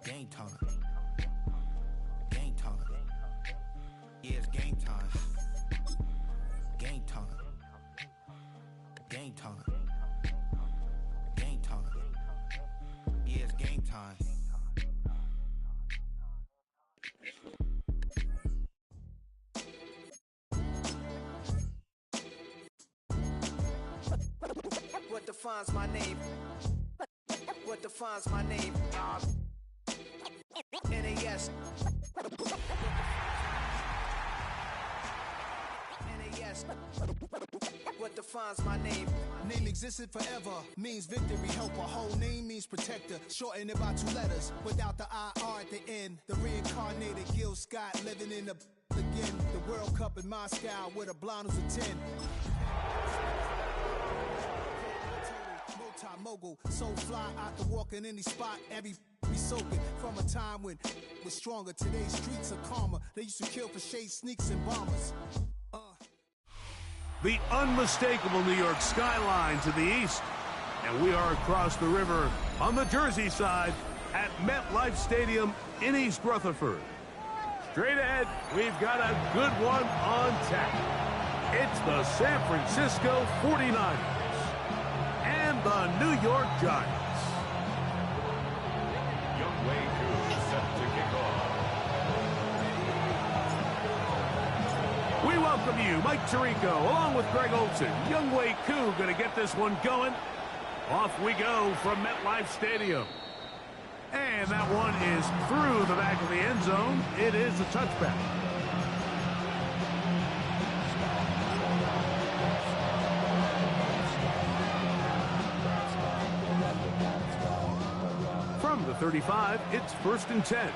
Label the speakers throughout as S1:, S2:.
S1: Game time. Game time. Yeah, it's game time. Game time. Game time. Game time. Yeah, it's game time. What defines my name? What defines my name? NAS. NAS. What defines my name?
S2: Name existed forever, means victory, helper. Whole name means protector, shorten it by 2 letters, without the IR at the end. The reincarnated Gil Scott, living in the again. The World Cup in Moscow, with a blonde who's a 10. Multi-mogul, so fly, I can walk in any spot, every be soaking. From a time when it was stronger, today's streets are calmer. They used to kill for shade sneaks and bombers.
S3: The unmistakable New York skyline to the east. And we are across the river on the Jersey side at MetLife Stadium in East Rutherford. Straight ahead, we've got a good one on tap. It's the San Francisco 49ers and the New York Giants.
S4: Young Wei Koo set to kick off.
S3: We welcome you, Mike Tirico, along with Greg Olson. Young Wei Koo going to get this one going. Off we go from MetLife Stadium. And that one is through the back of the end zone. It is a touchback. From the 35, it's 1st and 10.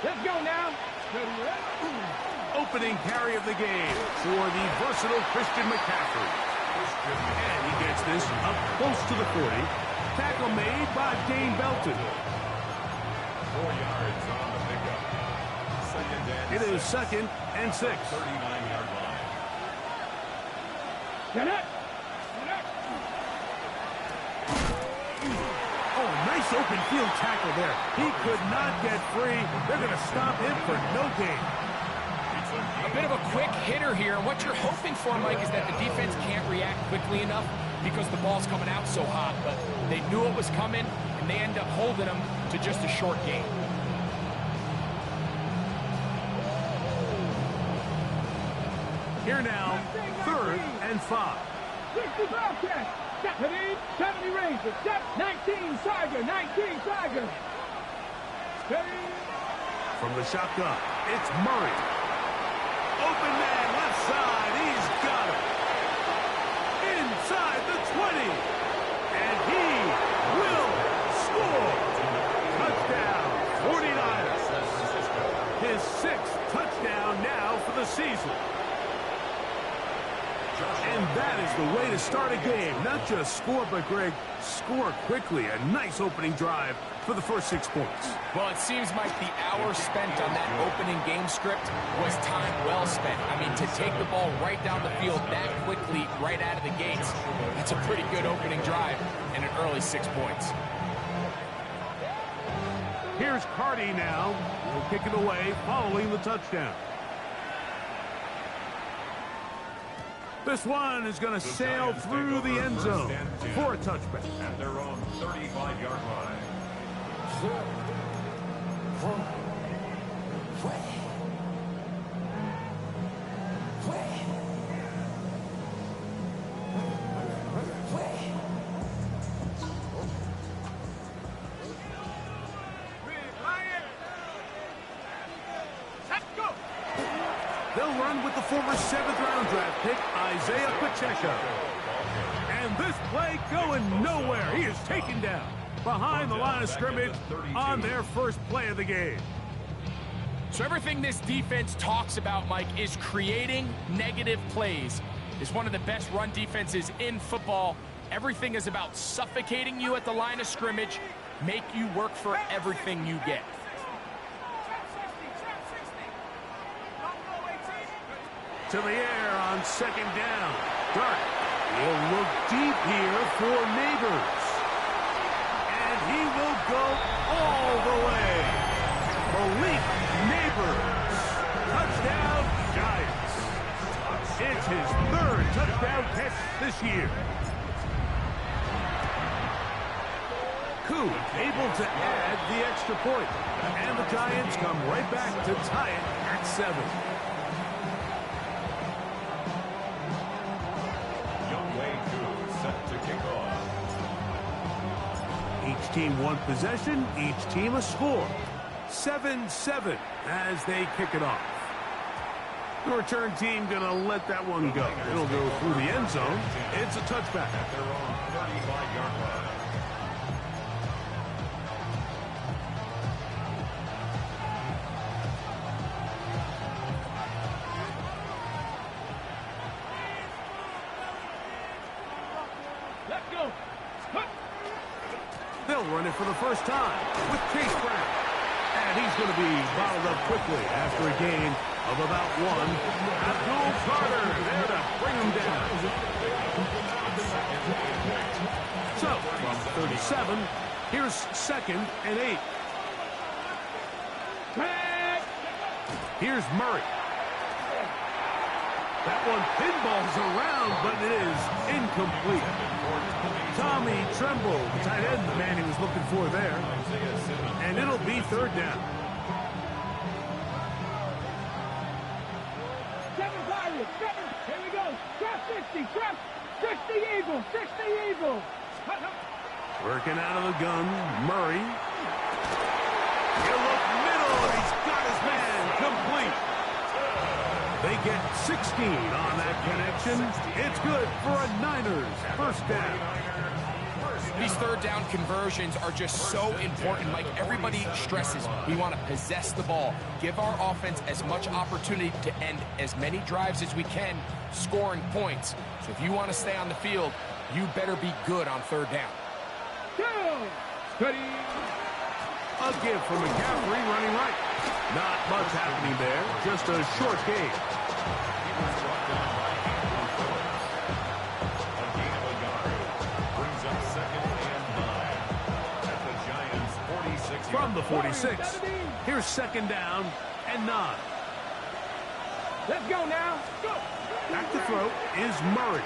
S5: Let's go now.
S3: Opening carry of the game for the versatile Christian McCaffrey. And he gets this up close to the 40. Tackle made by Dane Belton.
S4: 4 yards on the pickup.
S3: It is 2nd and 6.
S4: 39-yard line.
S5: Get it.
S3: Oh, nice open field tackle there. He could not get free. They're going to stop him for no gain.
S6: A bit of a quick hitter here, and what you're hoping for, Mike, is that the defense can't react quickly enough because the ball's coming out so hot, but they knew it was coming, and they end up holding them to just a short gain.
S3: Here now, 3rd and 5.
S5: 60 Bobcat. 70 Rangers. 19 Tiger. 19 Tiger.
S3: From the shotgun, it's Murray. Open man, left side, he's got it. Inside the 20. And he will score. Touchdown, 49ers. His 6th touchdown now for the season. And that is the way to start a game. Not just score, but, Greg, score quickly. A nice opening drive for the first 6 points.
S6: Well, it seems, Mike, the hour spent on that opening game script was time well spent. I mean, to take the ball right down the field that quickly, right out of the gates, that's a pretty good opening drive and an early 6 points.
S3: Here's Carty now. He'll kick it away following the touchdown. This one is going to sail through the end zone for a touchback.
S4: At their own 35-yard line.
S3: They'll run with the former 7th-round draft pick, Isaiah Pacheco. And this play going nowhere. He is taken down behind the line of scrimmage on their first play of the game.
S6: So everything this defense talks about, Mike, is creating negative plays. It's one of the best run defenses in football. Everything is about suffocating you at the line of scrimmage, make you work for everything you get.
S3: To the air on 2nd down. Dart will look deep here for Neighbors. And he It's his third touchdown catch this year. Koo able to add the extra point. And the Giants come right back to tie it at 7.
S4: Set to kick off.
S3: Each team one possession, each team a score. 7-7 as they kick it off. The return team going to let that one go. It'll go through the end zone. It's a touchback.
S4: At their own 35-yard line.
S5: Let's go.
S3: They'll run it for the first time with Chase Brown. And he's going to be bottled up quickly after a gain of about 1. Abdul Carter there to bring him down. So, from 37, here's 2nd and 8. Here's Murray. That one pinballs around, but it is incomplete. Tommy Tremble, the tight end, the man he was looking for there. And it'll be 3rd down.
S5: 7 Pirates, 7. Here we go. Trap 60, trap 60 Eagles, 60 Eagles.
S3: Working out of the gun, Murray. He'll look middle, and he's got his man complete. They get 16 on that connection. It's good for a Niners first down.
S6: These 3rd down conversions are just so important, Mike. Everybody stresses we want to possess the ball, give our offense as much opportunity to end as many drives as we can, scoring points. So if you want to stay on the field, you better be good on 3rd down.
S5: Steady.
S3: A give from McCaffrey running right. Not much happening there, just a short gain. From the 46, here's 2nd down and 9.
S5: Let's go now. Go.
S3: Back to throw is Murray.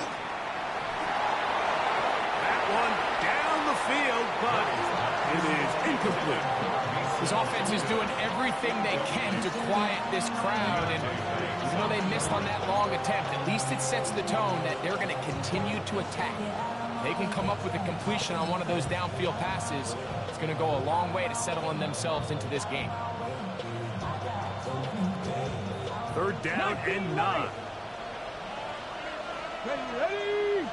S3: That one down the field, but it is incomplete.
S6: This offense is doing everything they can to quiet this crowd, and even though they missed on that long attempt, at least it sets the tone that they're going to continue to attack. They can come up with a completion on one of those downfield passes. It's going to go a long way to settling themselves into this game.
S3: 3rd down and 9.
S5: Ready.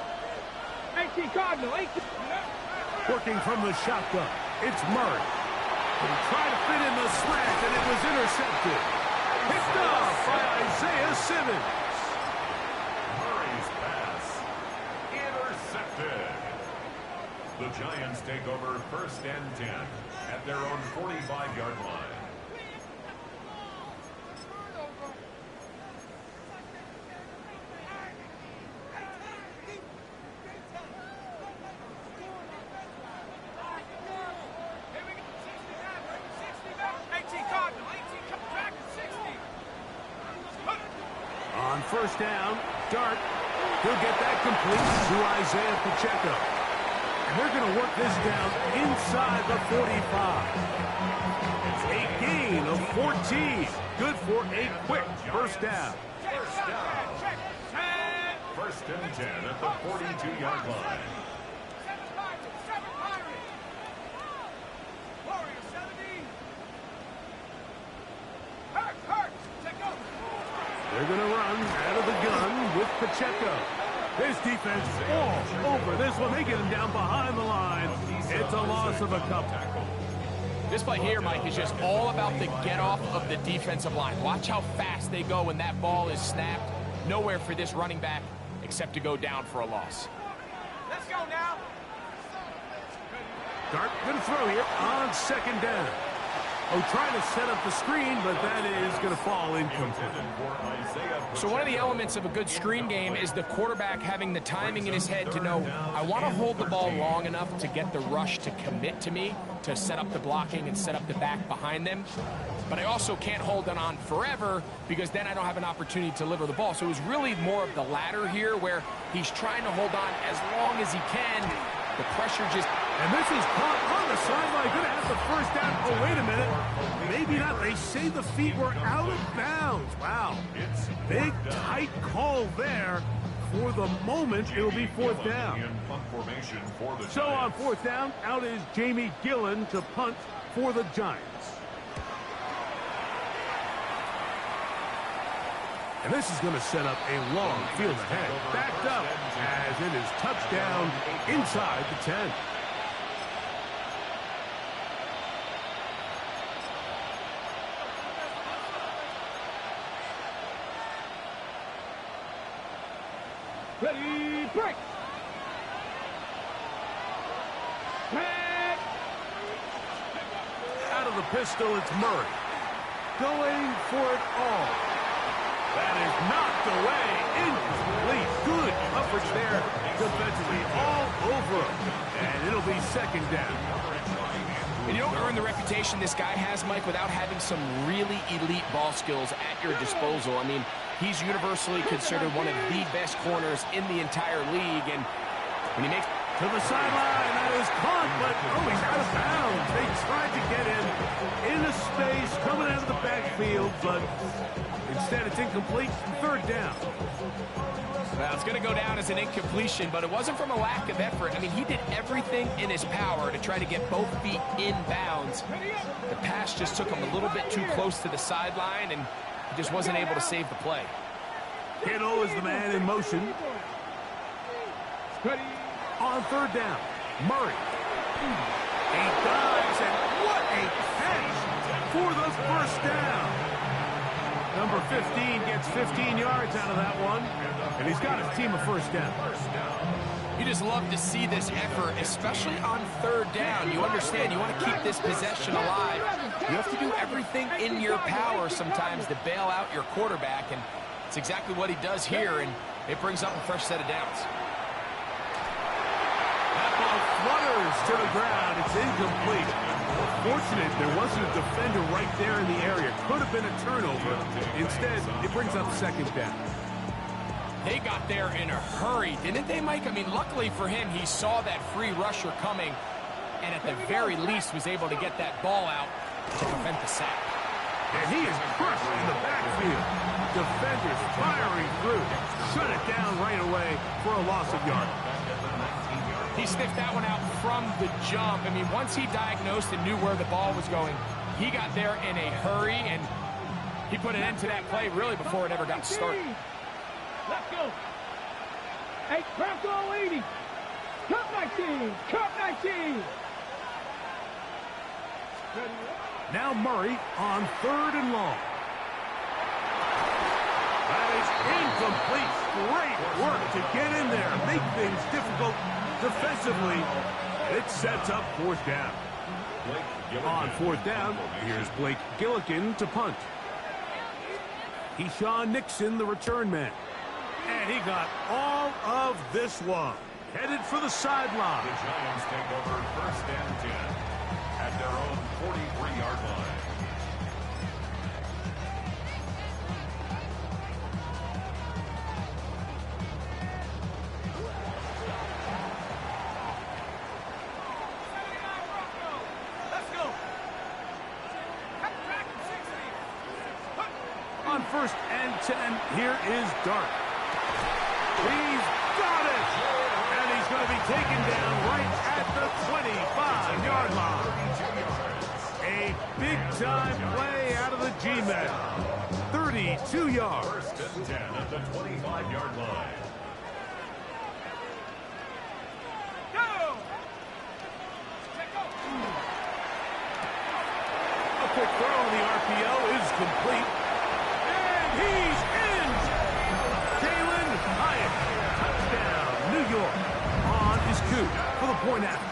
S5: 18 Cardinal, 18.
S3: Working from the shotgun, it's Murray. He tried to fit in the slant, and it was intercepted. Picked off by Isaiah Simmons.
S4: Murray's pass intercepted. The Giants take over 1st and 10 at their own 45-yard line.
S3: On 1st down, Dart. He'll get that complete to Isaiah Pacheco. And they're going to work this down inside the 45. It's a gain of 14. Good for a quick first down.
S4: First down. 1st and 10 at the 42-yard line.
S3: They're going to run out of the gun with Pacheco. This defense all over this one. They get him down behind the line. It's a loss of a couple.
S6: This play here, Mike, is just all about the get-off of the defensive line. Watch how fast they go when that ball is snapped. Nowhere for this running back except to go down for a loss.
S5: Let's go now.
S3: Dart going to throw here on 2nd down. Oh, trying to set up the screen, but that is going to fall incomplete.
S6: So one of the elements of a good screen game is the quarterback having the timing in his head to know, I want to hold the ball long enough to get the rush to commit to me, to set up the blocking and set up the back behind them. But I also can't hold it on forever because then I don't have an opportunity to deliver the ball. So it was really more of the latter here where he's trying to hold on as long as he can. The pressure just...
S3: And this is caught on the sideline. Going to have the first down. Oh, wait a minute. Maybe not. They say the feet were out of bounds. Wow. Big, tight call there. For the moment, it'll be fourth down. So on fourth down, out is Jamie Gillen to punt for the Giants. And this is going to set up a long field ahead. Backed up as it is touchdown inside the 10.
S5: Ready, break. Back.
S3: Out of the pistol, it's Murray. Going for it all. That is knocked away. Incomplete. Good coverage there defensively. All over him. And it'll be second down.
S6: And you don't earn the reputation this guy has, Mike, without having some really elite ball skills at your disposal. I mean, he's universally considered one of the best corners in the entire league. And when he makes...
S3: To the sideline, that is caught, but oh, he's out of bounds. They tried to get him into space, coming out of the backfield, but instead it's incomplete, third down.
S6: Well, it's going to go down as an incompletion, but it wasn't from a lack of effort. I mean, he did everything in his power to try to get both feet in bounds. The pass just took him a little bit too close to the sideline, and he just wasn't able to save the play.
S3: Kittle is the man in motion. On third down, Murray. He dives, and what a catch for the first down. Number 15 gets 15 yards out of that one, and he's got his team a first down.
S6: You just love to see this effort, especially on third down. You understand, you want to keep this possession alive. You have to do everything in your power sometimes to bail out your quarterback, and it's exactly what he does here, and it brings up a fresh set of downs.
S3: That ball flutters to the ground. It's incomplete. Fortunate there wasn't a defender right there in the area. Could have been a turnover. Instead, it brings up second down.
S6: They got there in a hurry, didn't they, Mike? I mean, luckily for him, he saw that free rusher coming, and at the very least was able to get that ball out to prevent the sack.
S3: And he is crushed in the backfield. Defenders firing through. Shut it down right away for a loss of yardage.
S6: He sniffed that one out from the jump. I mean, once he diagnosed and knew where the ball was going, he got there in a hurry, and he put an end to that play really before it ever got started.
S5: Let's go. Hey, Bronco 80. Cup 19. Cup 19.
S3: Now Murray on third and long. That is incomplete. Great work to get in there, make things difficult defensively. It sets up fourth down. On fourth down, here's Blake Gillikin to punt. Keyshawn Nixon, the return man. And he got all of this one. Headed for the sideline.
S4: The Giants take over first and 10 at their own 43-yard line.
S3: On first and 10, here is Dart. He's got it! And he's going to be taken down right at the 25-yard line. A big-time play out of the G-Men. 32 yards.
S4: First and 10 at the 25-yard line.
S3: A quick throw on the RPO is complete. He's in! Jalen Hyatt, touchdown, New York, on his coup for the point after.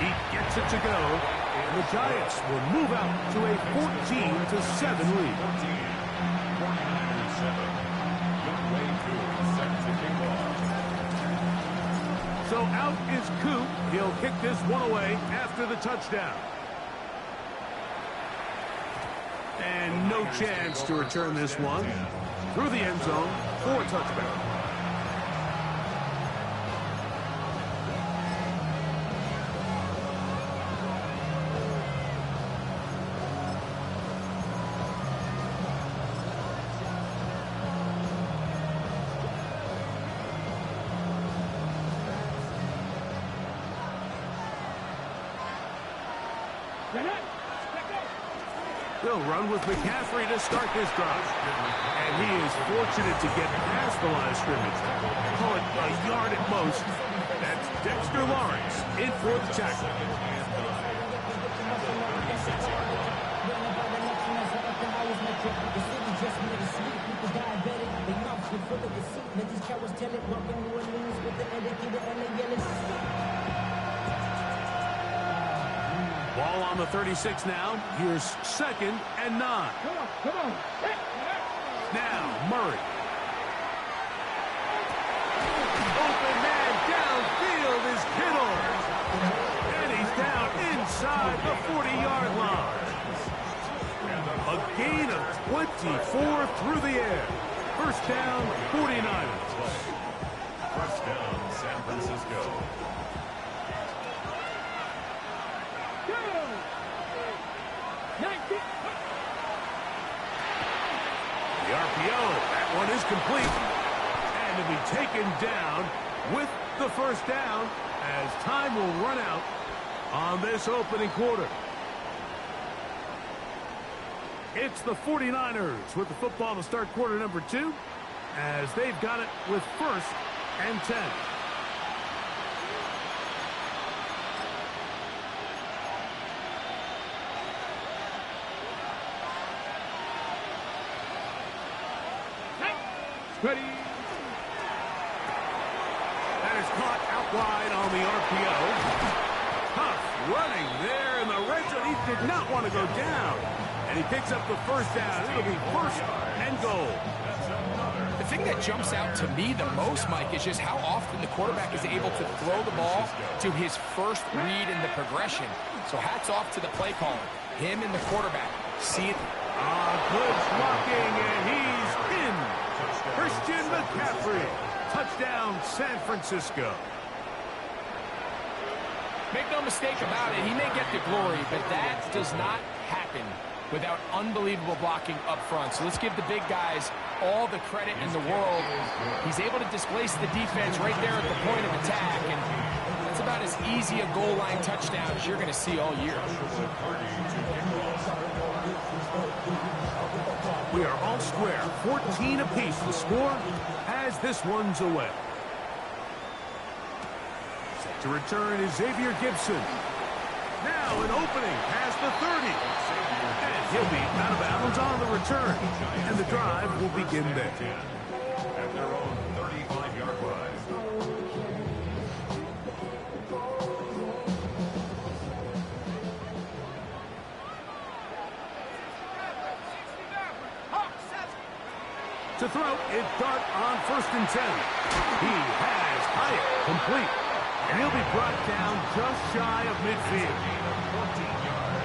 S3: He gets it to go, and the Giants will move out to a 14-7 lead.
S4: 49-7. Midway through, set to kick off.
S3: So out is Coop. He'll kick this one away after the touchdown. And no chance to return this one through the end zone for a touchback. They'll run with McCaffrey to start this drive. And he is fortunate to get past the line of scrimmage. Call it a yard at most. That's Dexter Lawrence in for the tackle. Ball on the 36 now. Here's 2nd and 9.
S5: Come on.
S3: Now, Murray. Open man downfield is Kittle. And he's down inside the 40-yard line. A gain of 24 through the air. First down, 49ers.
S4: First down, San Francisco.
S3: The RPO, that one is complete. And to be taken down with the first down as time will run out on this opening quarter. It's the 49ers with the football to start quarter number 2 as they've got it with 1st and 10.
S5: Ready.
S3: That is caught out wide on the RPO. Huff running there in the red zone. He did not want to go down. And he picks up the first down. It'll be 1st and goal.
S6: The thing that jumps out to me the most, Mike, is just how often the quarterback is able to throw the ball to his first read in the progression. So hats off to the play caller. Him and the quarterback. See it.
S3: Good blocking, and he's in. Christian McCaffrey. Touchdown, San Francisco.
S6: Make no mistake about it, he may get the glory, but that does not happen without unbelievable blocking up front. So let's give the big guys all the credit in the world. He's able to displace the defense right there at the point of attack, and that's about as easy a goal line touchdown as you're going to see all year.
S3: We are all square. 14 apiece the score as this one's away. Set to return is Xavier Gibson. Now an opening past the 30. And he'll be out of bounds on the return. And the drive will begin there.
S4: At their own 35-yard line.
S3: To throw, it's Dart on 1st and 10. He has Hyatt complete. And he'll be brought down just shy of midfield.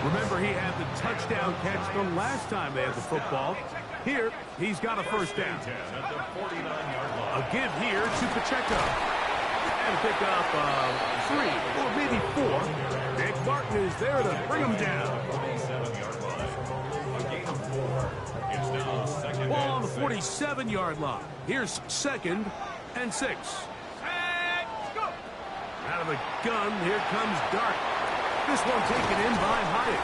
S3: Remember, he had the touchdown catch the last time they had the football. Here, he's got a first down. A give here to Pacheco. And pick up 3 or maybe 4. Nick Martin is there to bring him down. Ball on the 47-yard line. Here's 2nd and 6. Out of the gun, here comes Dart. This one taken in by Hyatt.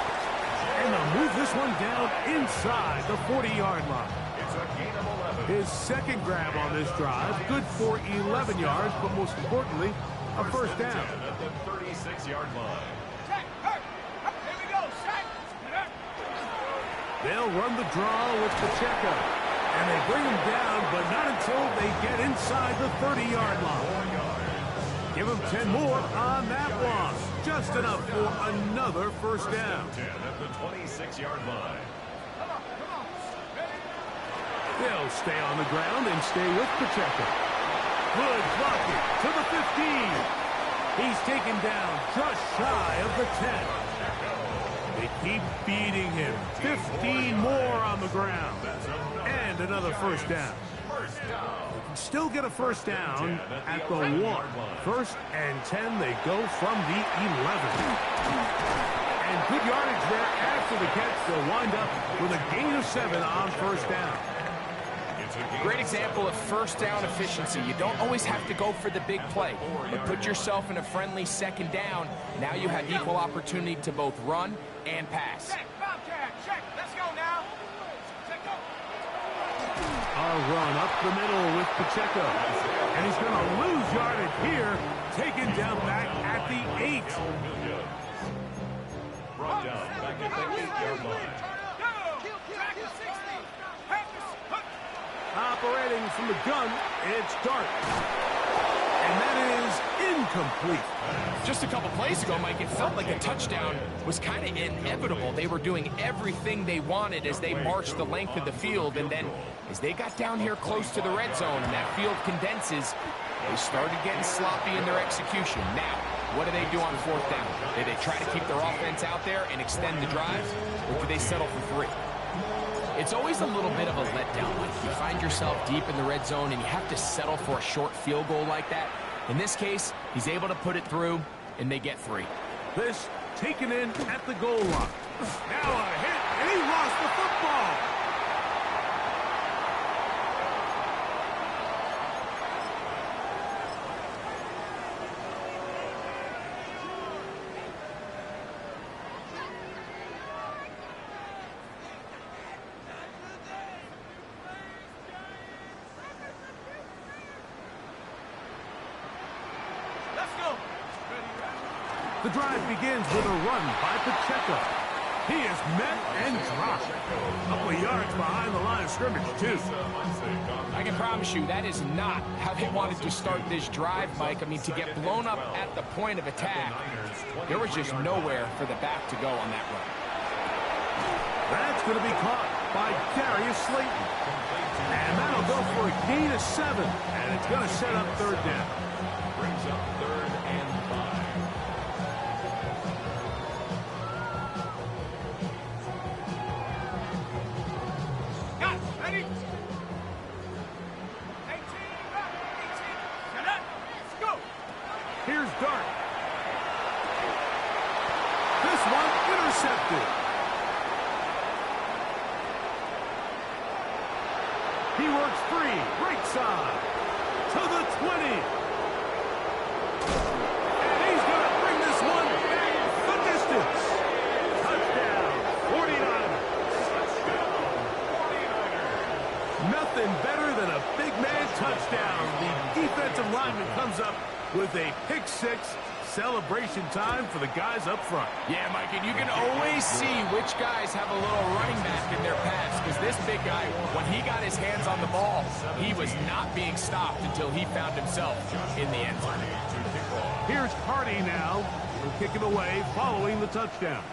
S3: And they'll move this one down inside the 40-yard line. His 2nd grab on this drive, good for 11 yards, but most importantly, a first down.
S4: At the 36-yard line.
S3: They'll run the draw with Pacheco. And they bring him down, but not until they get inside the 30-yard line. Give him 10 more on that one. just enough for another first down.
S4: 10 at the 26-yard line.
S3: They'll stay on the ground and stay with Pacheco. Good blocking to the 15. He's taken down just shy of the 10. They keep beating him. 15 more on the ground. And another first down. They can still get a first down at the 1. First and 10, they go from the 11. And good yardage there after the catch. They'll wind up with a gain of 7 on first down.
S6: Great example of first down efficiency. You don't always have to go for the big play, but put yourself in a friendly second down. Now you have equal opportunity to both run and pass.
S5: Check, Bobcat, check. Let's go now. Check go.
S3: A run up the middle with Pacheco. And he's going to lose yardage here. Taken down back at the 8.
S4: Brought down back at the 8-yard line.
S3: Operating from the gun, it's Dart. And that is incomplete.
S6: Just a couple plays ago, Mike, it felt like a touchdown was kind of inevitable. They were doing everything they wanted as they marched the length of the field, and then as they got down here close to the red zone and that field condenses, they started getting sloppy in their execution. Now, what do they do on fourth down? Do they try to keep their offense out there and extend the drive, or do they settle for 3? It's always a little bit of a letdown. Like you find yourself deep in the red zone and you have to settle for a short field goal like that. In this case, he's able to put it through, and they get 3.
S3: This taken in at the goal line. Now a hit, and he lost the football. The drive begins with a run by Pacheco. He is met and dropped. A couple of yards behind the line of scrimmage, too.
S6: I can promise you that is not how they wanted to start this drive, Mike. I mean, to get blown up at the point of attack, there was just nowhere for the back to go on that run.
S3: That's going to be caught by Darius Slayton. And that'll go for a gain of 7. And it's going to set up third down.
S4: Brings up 3rd and 5.
S3: Here's Dart. This one intercepted. He works free, right side, to the 20. And he's going to bring this one back the distance. Touchdown, 49ers. Nothing better than a big man touchdown. The defensive lineman comes up with a pick-6. Celebration time for the guys up front.
S6: Yeah, Mike, and you can always see which guys have a little running back in their pass, because this big guy, when he got his hands on the ball, he was not being stopped until he found himself in the end zone.
S3: Here's Hardy now. He'll kick it away following the touchdown.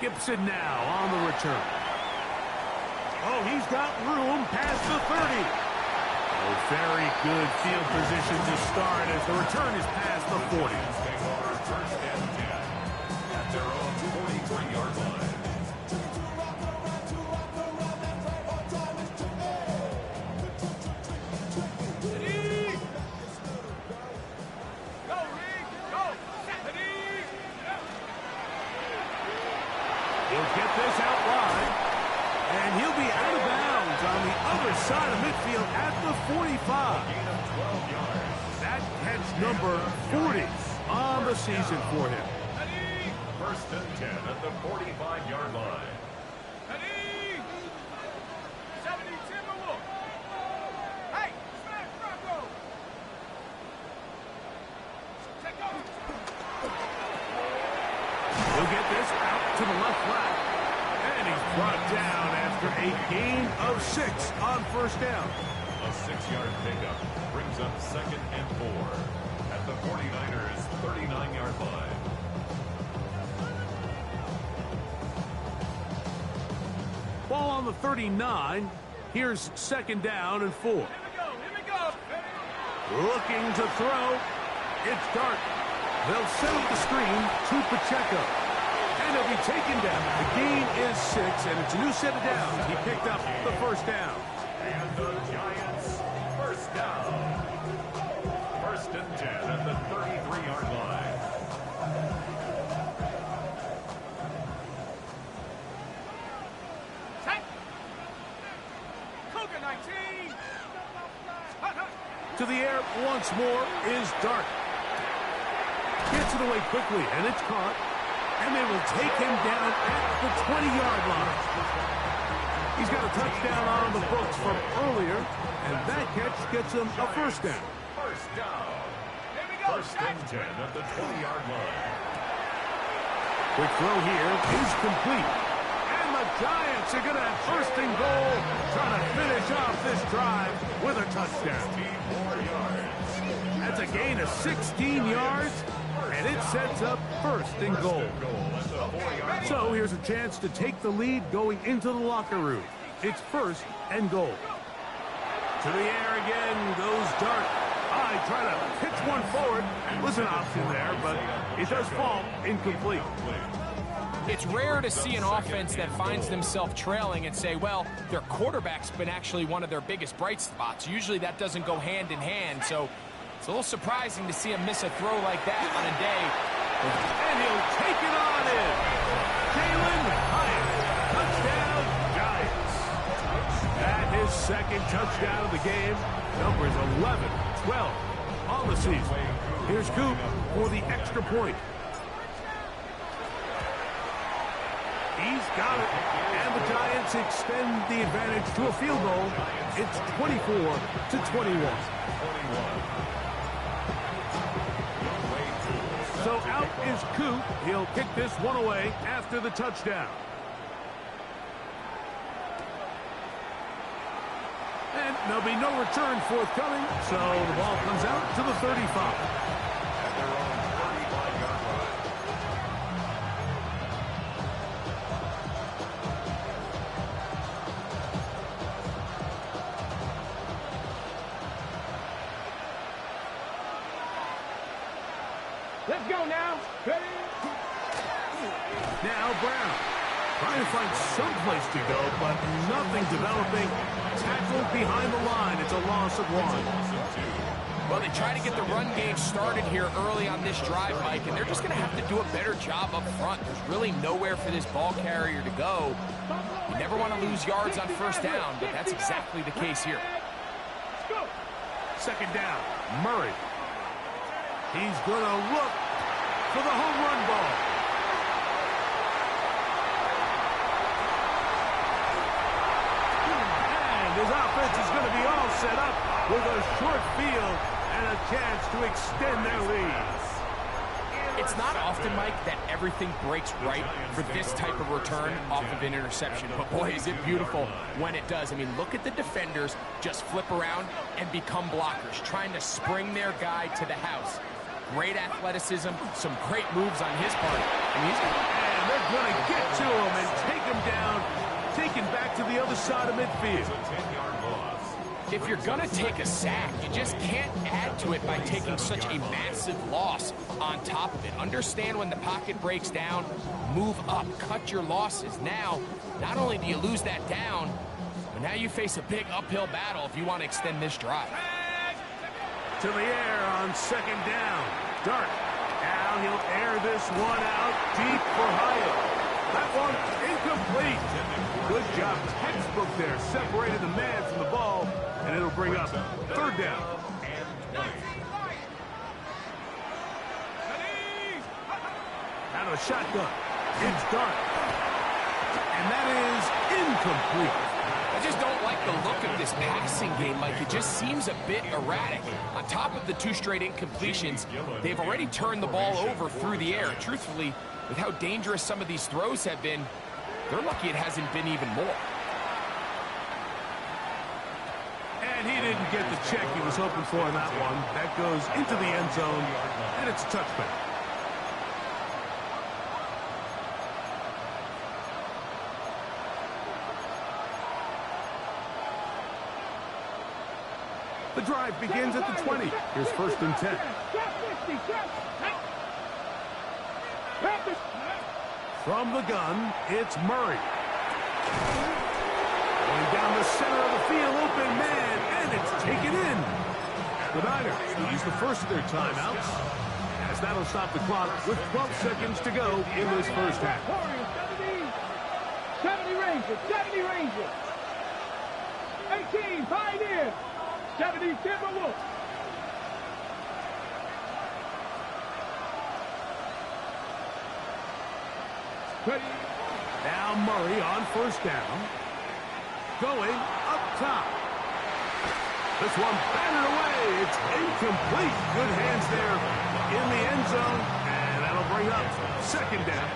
S3: Gibson now on the return. Oh, he's got room past the 30. Oh, very good field position to start as the return is past the 40.
S4: First and 10 at their own 43-yard line.
S3: He'll get this out wide, and he'll be out of bounds on the other side of midfield at the 45. That catch number 40 on the season for him.
S4: First and 10 at the 45-yard line.
S3: He'll get this out to the left flat. And he's brought down after a gain of 6 on first down.
S4: A 6-yard pickup brings up 2nd and 4 at the
S3: ball on the 39. Here's 2nd down and 4.
S5: Here we go.
S3: Looking to throw. It's Dart. They'll set up the screen to Pacheco. And he'll be taken down. The gain is 6, and it's a new set of downs. He picked up the 1st down.
S4: And the Giants, 1st down. 1st and 10 at the 33-yard line.
S5: Cougar 19.
S3: To the air once more is Dart. Gets it away quickly, and it's caught. And they will take him down at the 20-yard line. He's got a touchdown on the books from earlier, and that catch gets him a 1st down.
S4: 1st down. 1st and 10 at the 20-yard line.
S3: Quick throw here is complete. And the Giants are going to have 1st and goal, trying to finish off this drive with a touchdown.
S4: 15 more yards.
S3: That's a gain of 16 yards, and it sets up 1st and goal. So here's a chance to take the lead going into the locker room. It's 1st and goal. To the air again goes Dart. I try to pitch one forward. Was an option there, but it does fall incomplete.
S6: It's rare to see an offense that finds themselves trailing and say, well, their quarterback's been actually one of their biggest bright spots. Usually that doesn't go hand in hand, so it's a little surprising to see him miss a throw like that on a day.
S3: And he'll take it on in. Jalen Hyatt. Touchdown, Giants. That is 2nd touchdown of the game. Numbers 11, 12 on the season. Here's Coop for the extra point. He's got it. And the Giants extend the advantage to a field goal. It's 24-21. So out is Coop. He'll kick this one away after the touchdown. And there'll be no return forthcoming, so the ball comes out to the 35.
S4: At their own 35-yard line.
S5: Let's go now. Ready?
S3: Now Brown trying to find some place to go, but nothing developing. Tackled behind the line. It's a loss of 1.
S6: Well, they try to get the run game started here early on this drive, Mike, and they're just going to have to do a better job up front. There's really nowhere for this ball carrier to go. You never want to lose yards on 1st down, but that's exactly the case here.
S3: 2nd down, Murray. He's going to look for the home run ball. And his offense is going to be all set up with a short field and a chance to extend their lead.
S6: It's not often, Mike, that everything breaks right for this type of return off of an interception. But, boy, is it beautiful when it does. I mean, look at the defenders just flip around and become blockers, trying to spring their guy to the house. Great athleticism, some great moves on his part.
S3: And they're going to get to him and take him down, taken back to the other side of midfield.
S6: If you're going to take a sack, you just can't add to it by taking such a massive loss on top of it. Understand when the pocket breaks down, move up, cut your losses. Now, not only do you lose that down, but now you face a big uphill battle if you want to extend this drive.
S3: To the air on 2nd down. Dart. Now he'll air this one out deep for Hyatt. That one incomplete. Good job. Textbook there. Separated the man from the ball, and it'll bring up 3rd down. Out of the shotgun. It's Dart. And that is incomplete.
S6: I just don't like the look of this passing game, Mike. It just seems a bit erratic. On top of the 2 straight incompletions, they've already turned the ball over through the air. Truthfully, with how dangerous some of these throws have been, they're lucky it hasn't been even more.
S3: And he didn't get the check he was hoping for on that one. That goes into the end zone, and it's a touchback. The drive begins at the 20. Here's 1st and 10. From the gun, it's Murray. Going down the center of the field, open man, and it's taken in. The Niners use the first of their timeouts, as that'll stop the clock with 12 seconds to go in this first half.
S5: 70 Rangers, 70 Rangers. 18 Pioneers, 70 Timberwolves.
S3: Now Murray on 1st down. Going up top. This one batted away. It's incomplete. Good hands there in the end zone. And that'll bring up 2nd down.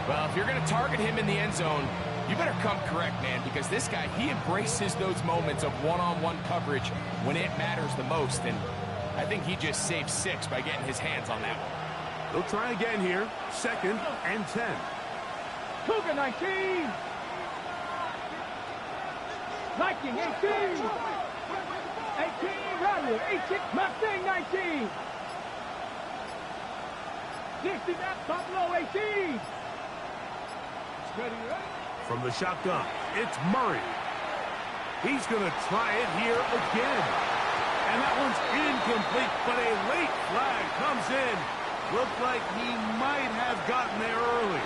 S6: Well, if you're going to target him in the end zone, you better come correct, man, because this guy, he embraces those moments of one-on-one coverage when it matters the most. And I think he just saved 6 by getting his hands on that one.
S3: They'll try again here. 2nd and 10.
S5: Cougar 19. Viking 18. 18 Redwood. 18 Mustang 19. 60 Buffalo 18.
S3: From the shotgun, it's Murray. He's going to try it here again. And that one's incomplete, but a late flag comes in. Looked like he might have gotten there early.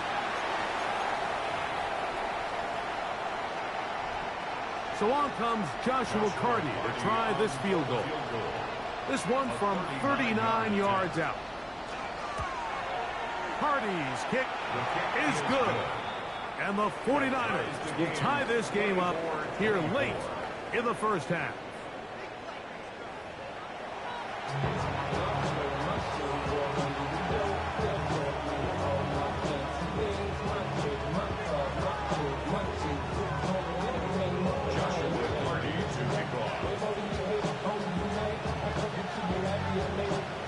S3: So on comes Joshua Carty to try this field goal. This one from 39 yards out. Carty's kick is good. And the 49ers will tie this game up here late in the first half.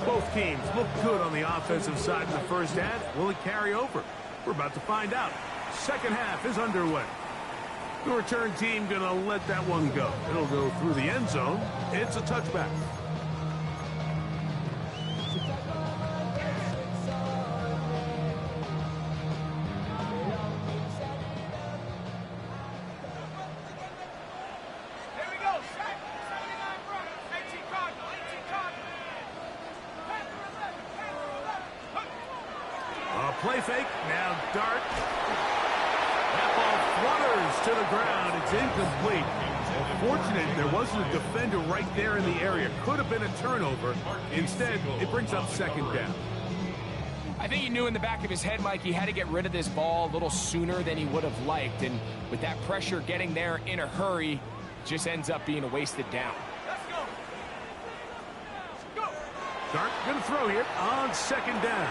S3: Both teams look good on the offensive side in the first half. Will it carry over? We're about to find out. Second half is underway. The return team going to let that one go. It'll go through the end zone. It's a touchback. Play fake, now dart. That ball flutters to the ground. It's incomplete. Fortunate there wasn't a defender right there in the area. Could have been a turnover. Instead, it brings up 2nd down.
S6: I think he knew in the back of his head, Mike, he had to get rid of this ball a little sooner than he would have liked. And with that pressure getting there in a hurry, just ends up being a wasted down.
S5: Let's go.
S3: Dart going to throw here on 2nd down.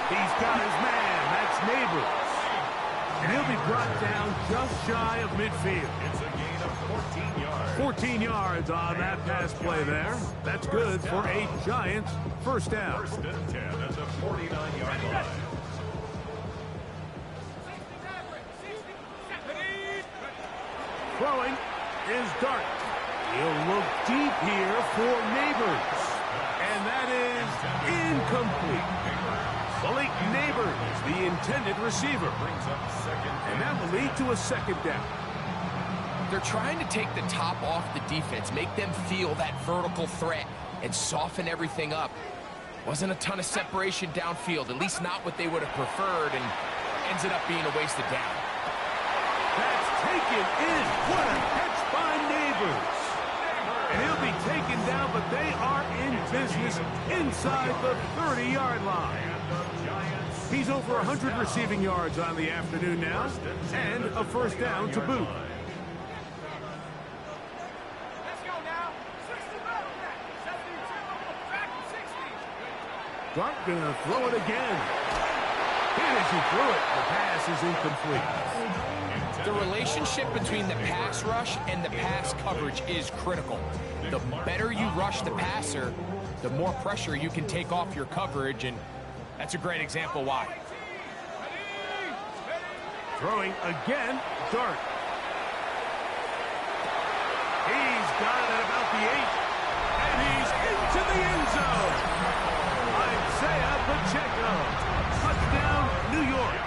S3: He's got his man. That's Neighbors. And he'll be brought down just shy of midfield.
S4: It's a gain of 14 yards.
S3: 14 yards on that pass play there. That's good for a Giants first down.
S4: 1st and 10 at the 49-yard line.
S3: Throwing is Dart. He'll look deep here for Neighbors. And that is incomplete. Malik Neighbors, the intended receiver.
S4: Brings up 2nd.
S3: And that will lead to a 2nd down.
S6: They're trying to take the top off the defense, make them feel that vertical threat, and soften everything up. Wasn't a ton of separation downfield, at least not what they would have preferred, and ends up being a wasted down.
S3: That's taken in. What a catch by Neighbors. And he'll be taken down, but they are in business inside the 30-yard line. He's over 100 receiving yards on the afternoon now, and a first down to boot.
S5: Let's go now. 60 battle back. 72 back 60.
S3: Dart gonna throw it again. And as he threw it, the pass is incomplete.
S6: The relationship between the pass rush and the pass coverage is critical. The better you rush the passer, the more pressure you can take off your coverage, and that's a great example why.
S3: Throwing again, Dart. He's got it at about the 8. And he's into the end zone. Isaiah Pacheco. Touchdown, New York.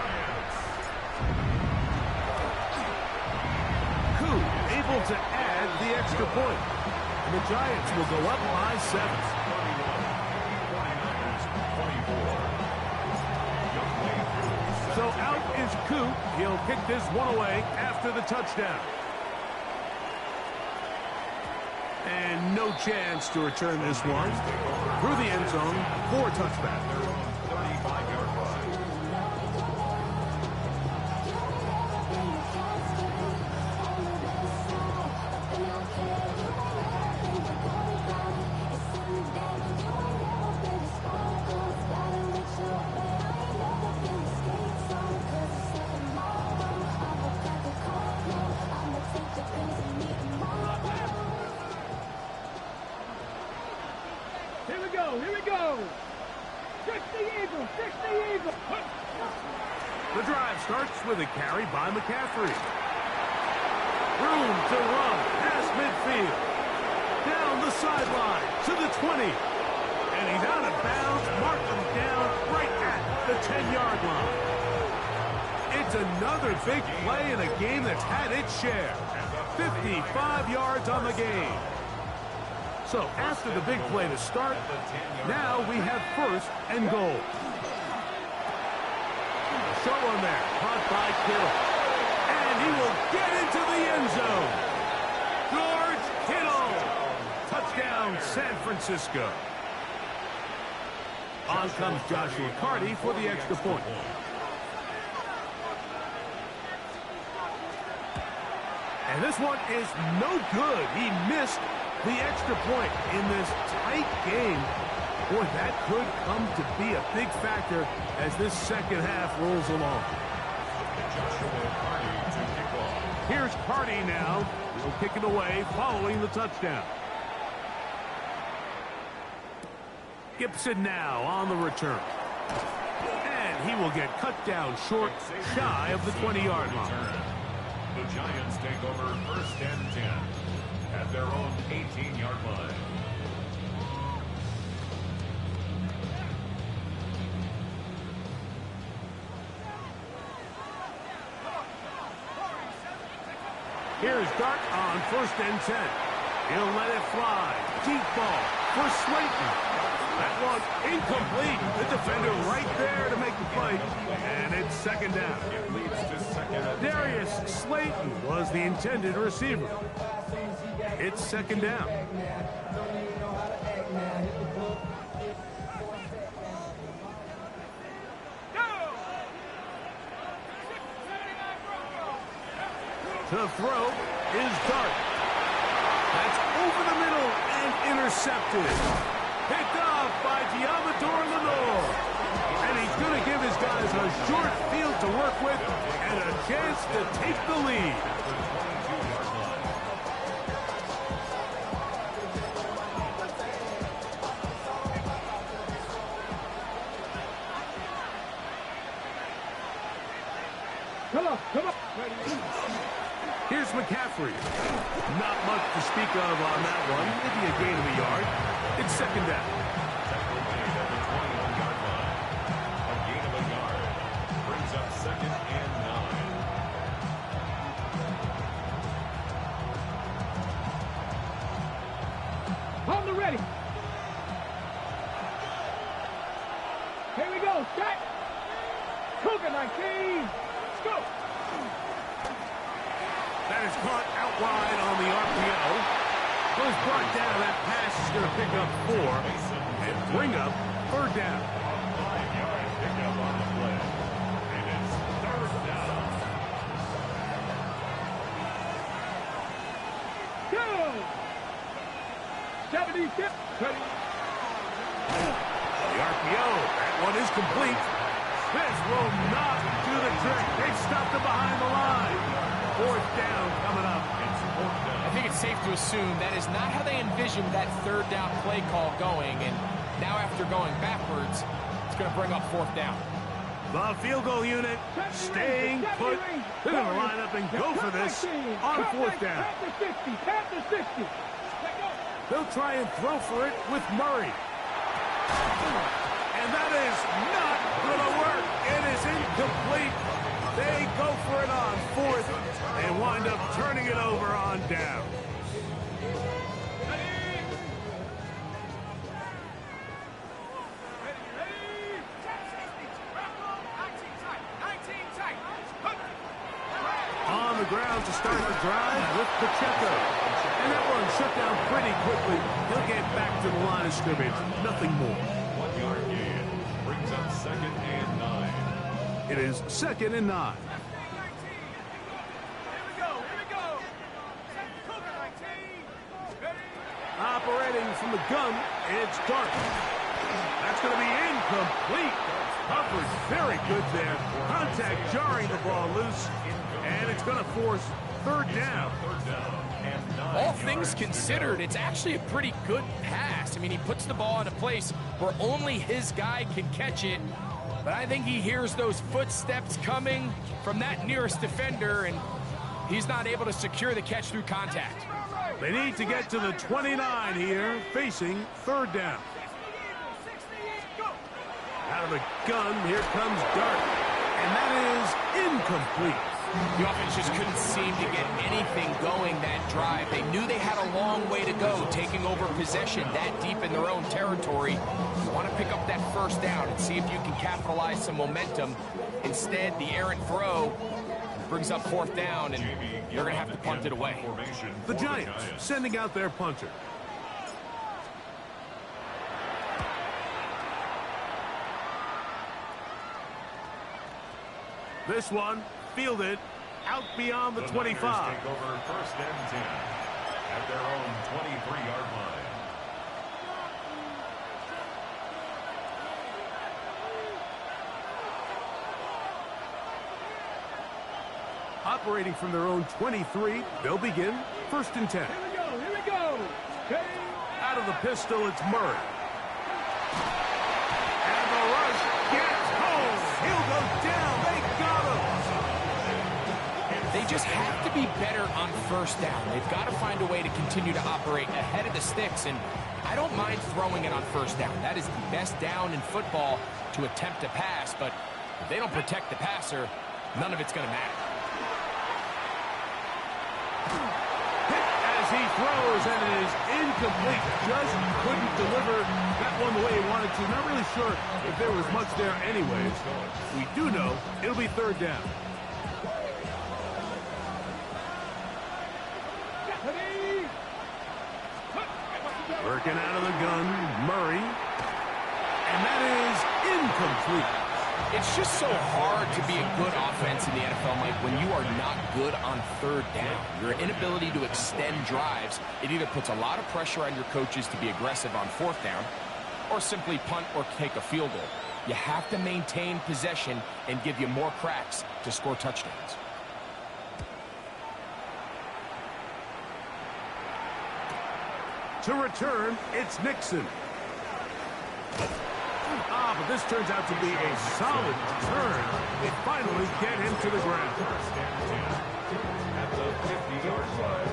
S3: Koo able to add the extra point. And the Giants will go up by 7. So out is Koo. He'll kick this one away after the touchdown. And no chance to return this one. Through the end zone for a touchback.
S4: 35-yard line.
S5: Here we go. 60 Eagles, 60 Eagles.
S3: The drive starts with a carry by McCaffrey. Room to run past midfield. Down the sideline to the 20. And he's out of bounds, marked him down right at the 10-yard line. It's another big play in a game that's had its share. 55 yards on the game. So after the big play to start, now we have 1st and goal. Show him there, caught by Kittle. And he will get into the end zone. George Kittle. Touchdown, San Francisco. On comes Joshua Carty for the extra point. And this one is no good. He missed the extra point in this tight game. Boy, that could come to be a big factor as this second half rolls along. Here's Carty now. He'll kick it away following the touchdown. Gibson now on the return. And he will get cut down short, shy of the 20-yard line.
S4: The Giants take over 1st and 10 at their own 18-yard line.
S3: Here's Dart on 1st and 10. He'll let it fly. Deep ball for Slayton. That one incomplete. The defender right there to make the play. And it's 2nd down.
S4: It leads to 2nd.
S3: Darius Slayton was the intended receiver. It's 2nd down. To throw is Dart. That's over the middle and intercepted. Picked off by Diamador Lenore. And he's going to give his guys a short field to work with and a chance to take the lead.
S5: Come on.
S3: Here's McCaffrey. Not much to speak of on that one. Maybe a gain of a yard. It's 2nd down.
S4: At the 21-yard line. A gain of a yard. Brings up 2nd and 9.
S5: On the ready. Here we go. Set. Cougar 19. Let's go.
S3: That is caught out wide on the RPO. Was brought down. That pass is going to pick up 4 and bring up 3rd down.
S4: 5-yard pickup on the play. And it's 3rd down.
S5: Go. 76. Ready.
S3: The RPO. That one is complete. This will not do the trick. They've stopped him behind the line. 4th down coming up.
S4: It's 4th down.
S6: I think it's safe to assume that is not how they envisioned that 3rd down play call going. And now after going backwards, it's going to bring up 4th down.
S3: The field goal unit staying put. They're going to line up and go for this on fourth down. They'll try and throw for it with Murray. And that is not going to work. It is incomplete. They go for it on fourth and wind up turning it over on down. On the ground to start the drive with Pacheco. And that one shut down pretty quickly. He'll get back to the line of scrimmage. Nothing more.
S4: 1 yard gain brings up 2nd and 9.
S3: It is 2nd and 9. Operating from the gun, it's Dart. That's going to be incomplete. Coverage very good there. Contact jarring the ball loose. And it's going to force 3rd down.
S6: All things considered, it's actually a pretty good pass. I mean, he puts the ball in a place where only his guy can catch it. But I think he hears those footsteps coming from that nearest defender, and he's not able to secure the catch through contact.
S3: They need to get to the 29 here, facing 3rd down. Out of the gun, here comes Dart. And that is incomplete.
S6: The offense just couldn't seem to get anything going that drive. They knew they had a long way to go, taking over possession that deep in their own territory. You want to pick up that 1st down and see if you can capitalize some momentum. Instead, the errant throw brings up 4th down, and you're going to have to punt it away.
S3: The Giants sending out their punter. This one fielded out beyond the 25.
S4: Take over 1st and 10 at their own 23-yard line.
S3: Operating from their own 23, they'll begin 1st and 10.
S5: Here we go. Okay.
S3: Out of the pistol, it's Murray. And the rush gets home. He'll go down. They got him.
S6: They just have to be better on 1st down. They've got to find a way to continue to operate ahead of the sticks, and I don't mind throwing it on 1st down. That is the best down in football to attempt a pass, but if they don't protect the passer, none of it's going to matter.
S3: As he throws, and it is incomplete. Just couldn't deliver that one the way he wanted to. Not really sure if there was much there anyways. We do know it'll be 3rd down. Working out of the gun, Murray. And that is incomplete.
S6: It's just so hard to be a good offense in the NFL, Mike, when you are not good on 3rd down. Your inability to extend drives, it either puts a lot of pressure on your coaches to be aggressive on 4th down or simply punt or take a field goal. You have to maintain possession and give you more cracks to score touchdowns.
S3: To return, it's Nixon. But this turns out to be a solid turn. They finally get him to the ground.
S4: 1st and 10 at the 50-yard line.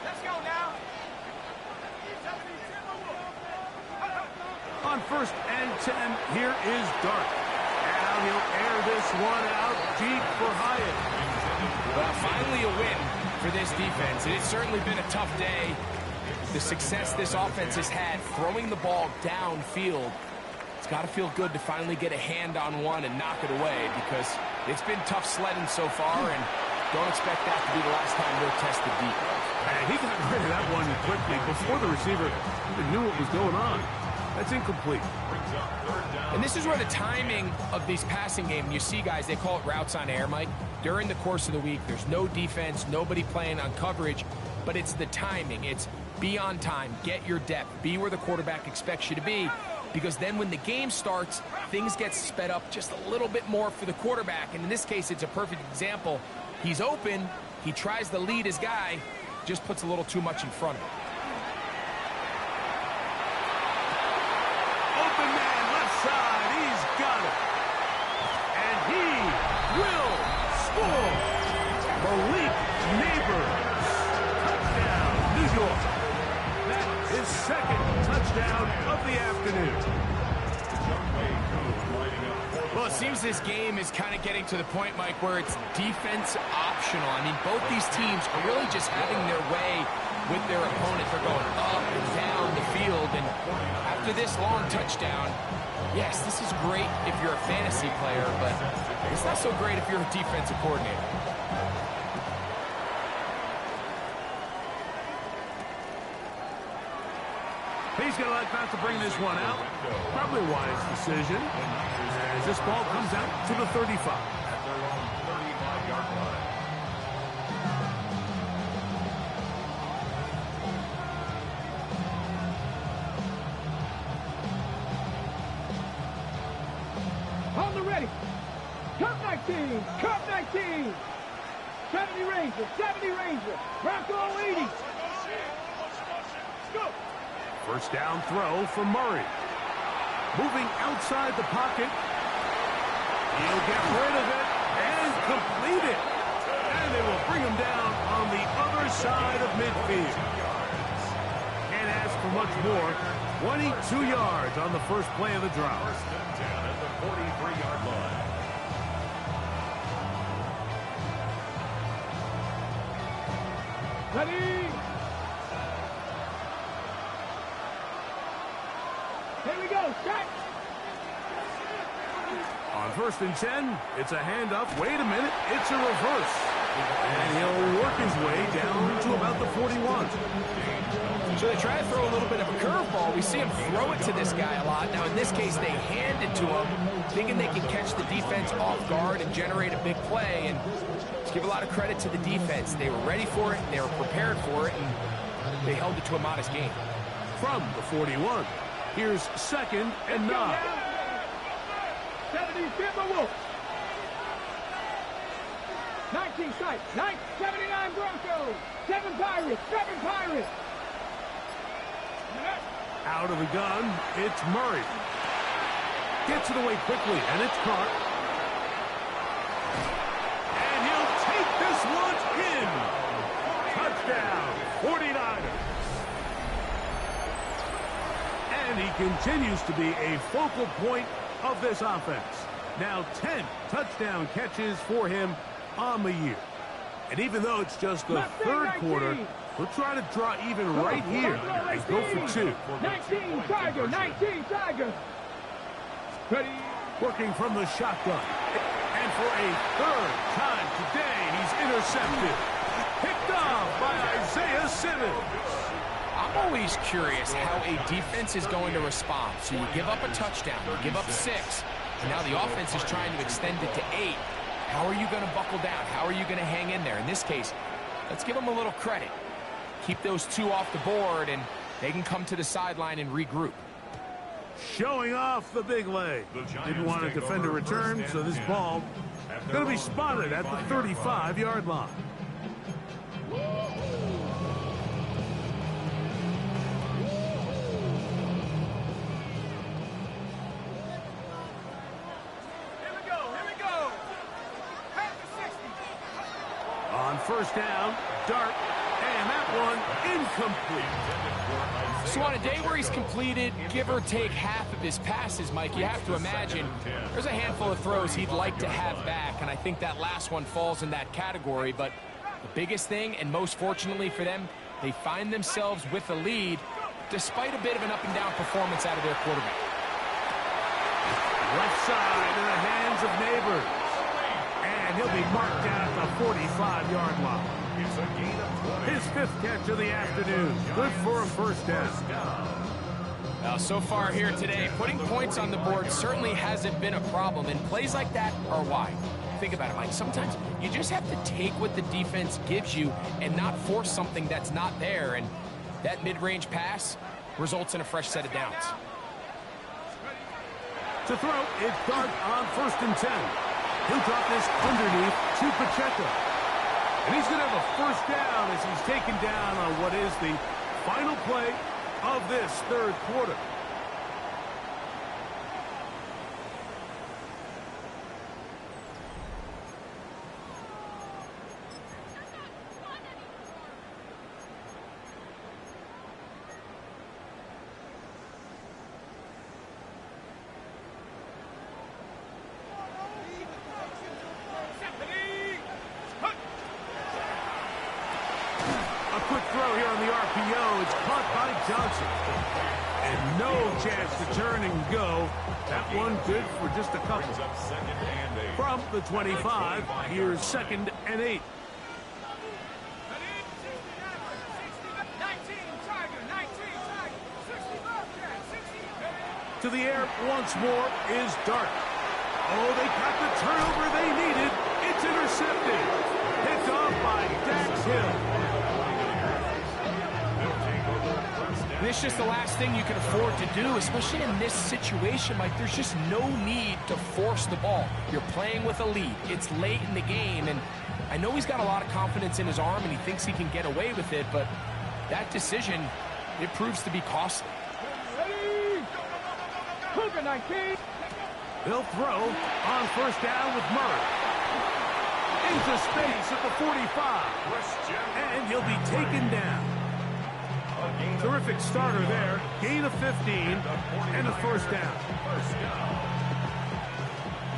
S5: Let's go now.
S3: On 1st and 10, here is Dart. Now he'll air this one out deep for Hyatt.
S6: Well, finally a win for this defense. It has certainly been a tough day. The success this offense has had throwing the ball downfield, it's got to feel good to finally get a hand on one and knock it away, because it's been tough sledding so far, and don't expect that to be the last time they'll test the deep.
S3: And he got rid of that one quickly before the receiver even knew what was going on. That's incomplete.
S6: And this is where the timing of these passing game, you see guys, they call it routes on air, Mike. During the course of the week, there's no defense, nobody playing on coverage, but it's the timing. It's be on time, get your depth, be where the quarterback expects you to be, because then when the game starts, things get sped up just a little bit more for the quarterback. And in this case, it's a perfect example. He's open, he tries to lead his guy, just puts a little too much in front of him.
S3: Open man, left side, he's got it. And he will score. Malik Neighbors, touchdown, New York. That is second touchdown of the afternoon.
S6: Well, it seems this game is kind of getting to the point, Mike, where it's defense optional. I mean, both these teams are really just having their way with their opponent. They're going up and down the field, and after this long touchdown, yes, this is great if you're a fantasy player, but it's not so great if you're a defensive coordinator.
S3: He's going to like not to bring this one out. Probably a wise decision. As this ball comes out to the 35.
S4: At their own 35-yard line.
S5: On the ready. Cup 19. Cup 19. 70 Ranger. 70 Ranger. Bronco 80. Let's go.
S3: First down throw for Murray. Moving outside the pocket. He'll get rid of it and complete it. And they will bring him down on the other side of midfield. Can't ask for much more. 22 yards on the first play of the drive.
S4: First and 10 at the 43-yard line.
S5: Ready. Here we go. Set.
S3: On first and 10, it's a handoff. Wait a minute, it's a reverse. And he'll work his way down to about the 41.
S6: So they try to throw a little bit of a curveball. We see him throw it to this guy a lot. Now, in this case, they hand it to him, thinking they can catch the defense off guard and generate a big play. And let's give a lot of credit to the defense. They were ready for it, they were prepared for it, and they held it to a modest gain.
S3: From the 41, here's second and 9.
S5: 70 Timberwolves. 19 sight. 79 Broncos. 7 Pirates. 7 Pirates.
S3: Out of the gun, it's Murray. Gets it away quickly, and it's caught. And he'll take this one in. Touchdown, 49ers. And he continues to be a focal point of this offense. Now 10 touchdown catches for him on the year. And even though it's just the third quarter, we'll try to draw even right here and go for 2.
S5: 19 Tiger. 19 Tiger. Ready.
S3: Working from the shotgun. And for a third time today, he's intercepted. Picked off by Isaiah Simmons.
S6: I'm always curious how a defense is going to respond. So you give up a touchdown, you give up 6, and now the offense is trying to extend it to 8. How are you going to buckle down? How are you going to hang in there? In this case, let's give them a little credit. Keep those 2 off the board, and they can come to the sideline and regroup.
S3: Showing off the big leg. Didn't want to defend a return, so this ball is going to be spotted at the 35-yard line. On first down, Dart, and that one incomplete.
S6: So on a day where he's completed, give or take half of his passes, Mike, you have to imagine there's a handful of throws he'd like to have back, and I think that last one falls in that category. But the biggest thing, and most fortunately for them, they find themselves with a lead despite a bit of an up-and-down performance out of their quarterback.
S3: Left side in the hands of Neighbors. And he'll be marked down at the 45-yard line.
S4: It's a gain of 20.
S3: His 5th catch of the afternoon. Good for a first down.
S6: Well, so far here today, putting points on the board certainly hasn't been a problem, and plays like that are why. Think about it, Mike. Sometimes you just have to take what the defense gives you and not force something that's not there, and that mid-range pass results in a fresh set of downs.
S3: To throw, it's Dart on first and 10. He'll drop this underneath to Pacheco. And he's going to have a first down as he's taken down on what is the final play of this third quarter. Quick throw here on the RPO. It's caught by Johnson. And no chance to turn and go. That one good for just a couple. From the 25, here's 2nd and 8. To the air once more is Dart. Oh, they got the turnover they needed. It's intercepted. Picked off by Dax Hill.
S6: This is just the last thing you can afford to do, especially in this situation. Like, there's just no need to force the ball. You're playing with a lead. It's late in the game, and I know he's got a lot of confidence in his arm, and he thinks he can get away with it, but that decision, it proves to be costly.
S5: Cougar 19.
S3: They'll throw on first down with Murray. Into space at the 45. And he'll be taken down. Terrific starter there. Gain of 15 and a first down.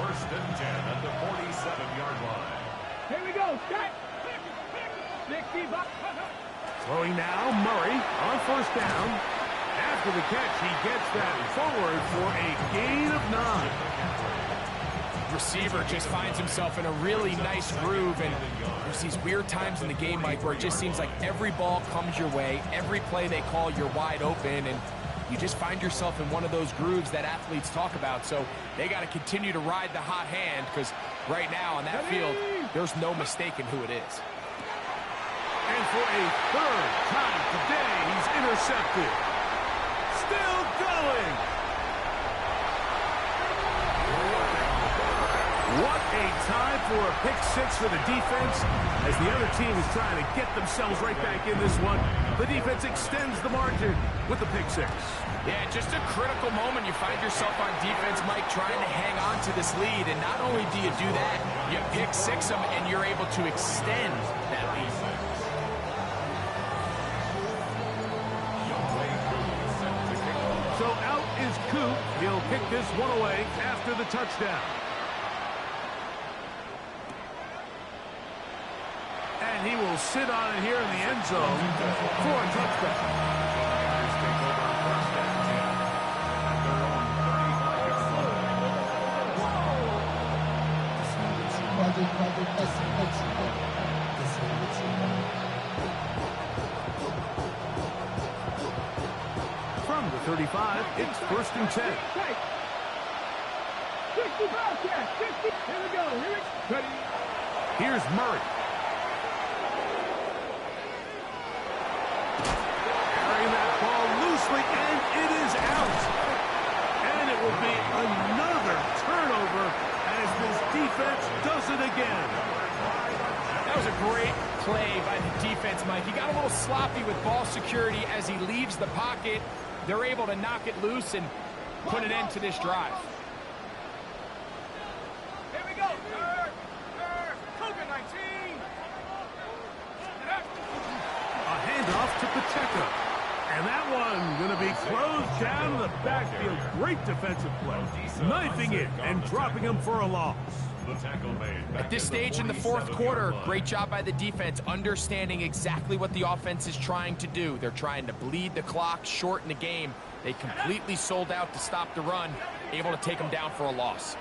S4: First and 10 at the 47-yard line.
S5: Here we go. Set. 60 bucks.
S3: Throwing now, Murray on first down. After the catch, he gets that forward for a gain of 9.
S6: Receiver just finds himself in a really nice groove, and there's these weird times in the game, Mike, where it just seems like every ball comes your way, every play they call, you're wide open, and you just find yourself in one of those grooves that athletes talk about. So they got to continue to ride the hot hand, because right now on that field, there's no mistaking who it is.
S3: And for a third time today, he's intercepted. Still going. What a time for a pick six for the defense as the other team is trying to get themselves right back in this one. The defense extends the margin with the pick six.
S6: Yeah, just a critical moment. You find yourself on defense, Mike, trying to hang on to this lead, and not only do you do that, you pick six them, and you're able to extend that lead.
S3: So out is Coop. He'll kick this one away after the touchdown. And he will sit on it here in the end zone for a touchdown. From the 35, it's 1st and 10.
S5: 65, 50. Here we go. Ready.
S3: Here's Murray. Carrying that ball loosely, and it is out. And it will be another turnover as this defense does it again.
S6: That was a great play by the defense, Mike. He got a little sloppy with ball security as he leaves the pocket. They're able to knock it loose and put an end to this drive.
S5: Here we go. Cougar 19.
S3: A handoff to Pacheco. And that one going to be closed down in the backfield. Great defensive play. Knifing it and dropping him for a loss.
S6: At this stage in the fourth quarter, great job by the defense, understanding exactly what the offense is trying to do. They're trying to bleed the clock, shorten the game. They completely sold out to stop the run, able to take them down for a loss.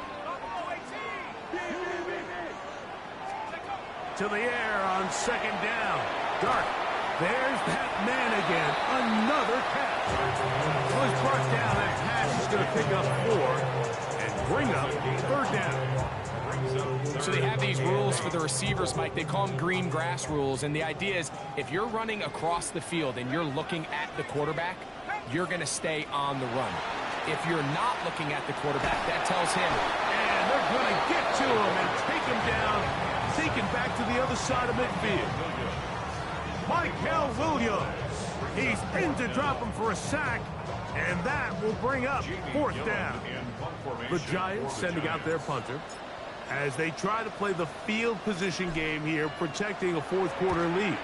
S3: To the air on second down. Dart. There's that man again. Another catch. Well, he's brought down. That pass is going to pick up 4 and bring up third down.
S6: So they have these rules for the receivers, Mike. They call them green grass rules. And the idea is if you're running across the field and you're looking at the quarterback, you're going to stay on the run. If you're not looking at the quarterback, that tells him.
S3: And they're going to get to him and take him down. Taken back to to the other side of midfield. Michael Williams. He's in to drop him for a sack, and that will bring up fourth down. The Giants sending out their punter as they try to play the field position game here, protecting a fourth quarter lead.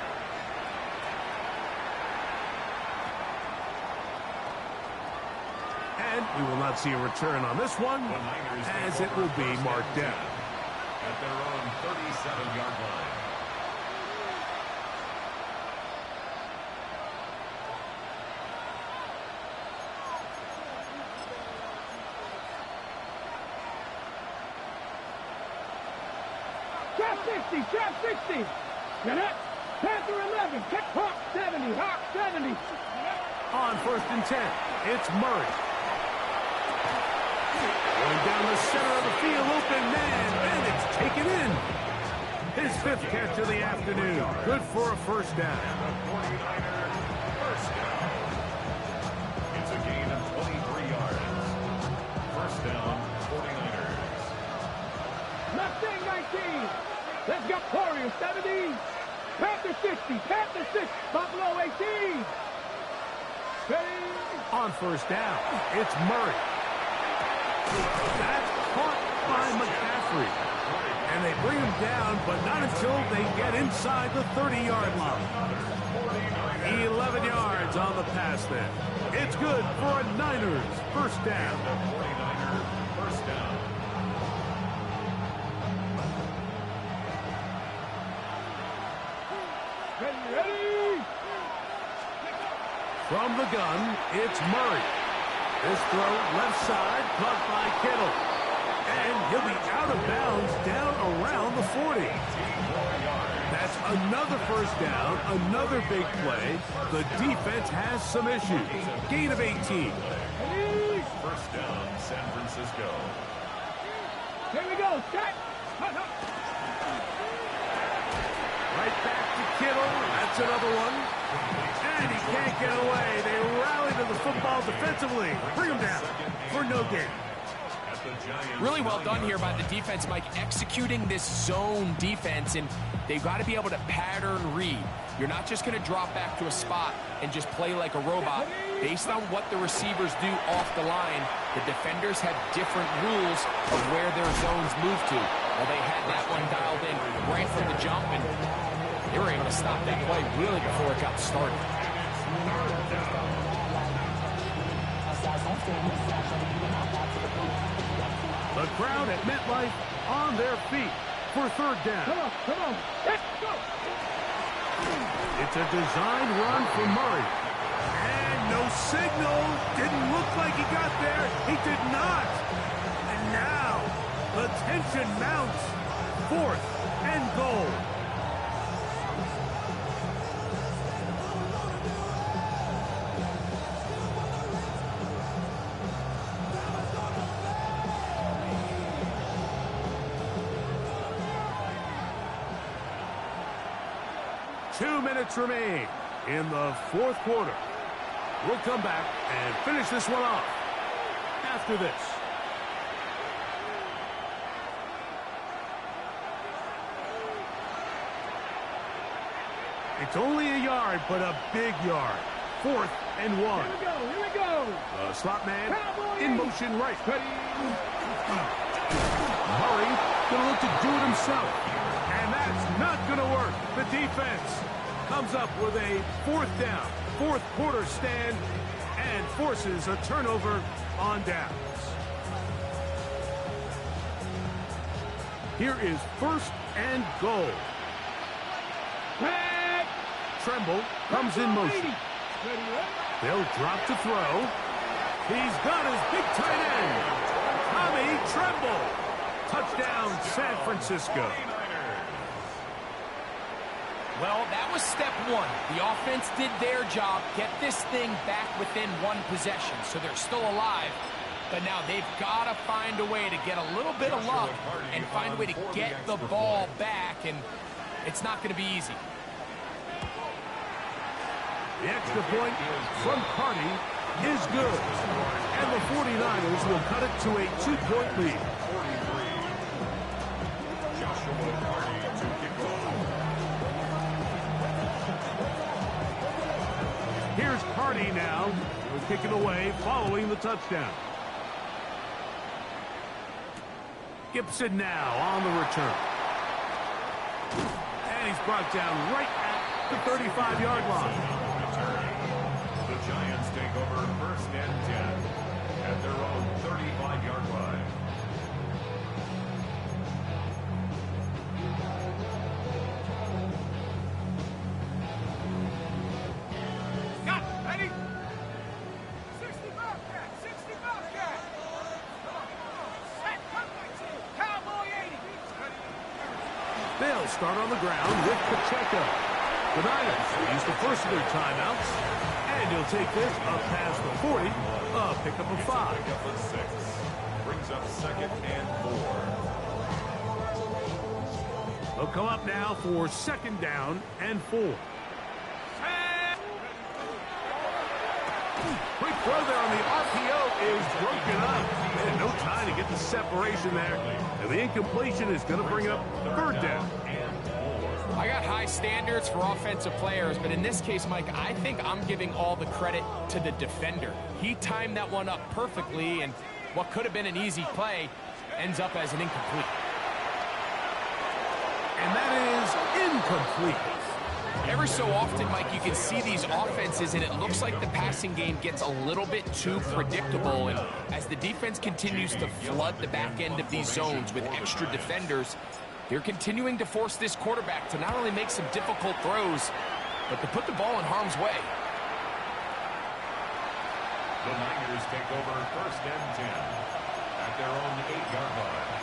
S3: And we will not see a return on this one, as it will be marked down.
S4: At their own 37-yard line.
S5: Trap 60, trap 60. Get it? Panther 11, Hawk 70, Hawk 70.
S3: On 1st and 10, it's Murray. Going down the center of the field, open man, and it's taken in. His 5th catch of the afternoon. Good for a first down.
S4: First down. It's a gain of 23 yards. First down, 49ers.
S5: Mustang 19. Let's go. Warriors 70. Panther 60, Panther 6, Buffalo 18. Ready?
S3: On first down, it's Murray. That's caught by McCaffrey. And they bring him down, but not until they get inside the 30-yard line. 11 yards on the pass then. It's good for a Niners first down.
S4: 49ers first down.
S5: Ready?
S3: From the gun, it's Murray. This throw left side, caught by Kittle. And he'll be out of bounds down around the 40. That's another first down, another big play. The defense has some issues. Gain of 18.
S4: First down, San Francisco.
S5: Here we go. Set.
S3: Right back to Kittle. That's another one. And he can't get away. They rally to the football defensively. Bring him down for no gain.
S6: Really well done here by the defense, Mike, executing this zone defense, and they've got to be able to pattern read. You're not just going to drop back to a spot and just play like a robot. Based on what the receivers do off the line, the defenders have different rules of where their zones move to. Well, they had that one dialed in right from the jump, and they were able to stop that play really before it got started.
S3: The crowd at MetLife on their feet for third down.
S5: Come on. Let's go.
S3: It's a design run for Murray. And no signal. Didn't look like he got there. He did not. And now the tension mounts. 4th and goal. Two minutes remain in the 4th quarter. We'll come back and finish this one off after this. It's only a yard, but a big yard. 4th and 1.
S5: Here we go.
S3: The slot man
S5: Cowboys.
S3: in motion right. Murray gonna look to do it himself. And that's not gonna work. The defense comes up with a 4th down, 4th quarter stand, and forces a turnover on downs. Here is 1st and goal.
S5: Back.
S3: Tremble comes in motion. They'll drop to throw. He's got his big tight end, Tommy Tremble. Touchdown, San Francisco.
S6: Well, that was step one. The offense did their job, get this thing back within one possession, so they're still alive. But now they've got to find a way to get a little bit of luck and find a way to get the ball back, and it's not going to be easy.
S3: The extra point from Carty is good. And the 49ers will cut it to a 2-point lead.
S4: Joshua Carty to kick off.
S3: Here's Hardy now. He'll kick it away following the touchdown. Gibson now on the return. And he's brought down right at the 35-yard line.
S4: The Giants take over 1st and 10 at their own 35-yard line.
S5: Got it. Ready? 60 Bobcat. 60 Bobcat. Set. Cowboy 80.
S3: They'll start on the ground with Pacheco. The Niners use the first of their timeouts, and he'll take this up past the 40, a pickup of 5.
S4: Pickup of 6. Brings up 2nd and 4.
S3: They'll come up now for 2nd down and 4. Quick throw there on the RPO is broken up. And no time to get the separation there. And the incompletion is going to bring up 3rd down.
S6: I got high standards for offensive players, but in this case, Mike, I think I'm giving all the credit to the defender. He timed that one up perfectly, and what could have been an easy play ends up as an incomplete.
S3: And that is incomplete.
S6: Every so often, Mike, you can see these offenses, and it looks like the passing game gets a little bit too predictable. And as the defense continues to flood the back end of these zones with extra defenders, they're continuing to force this quarterback to not only make some difficult throws, but to put the ball in harm's way.
S4: The Niners take over 1st and 10 at their own 8-yard line.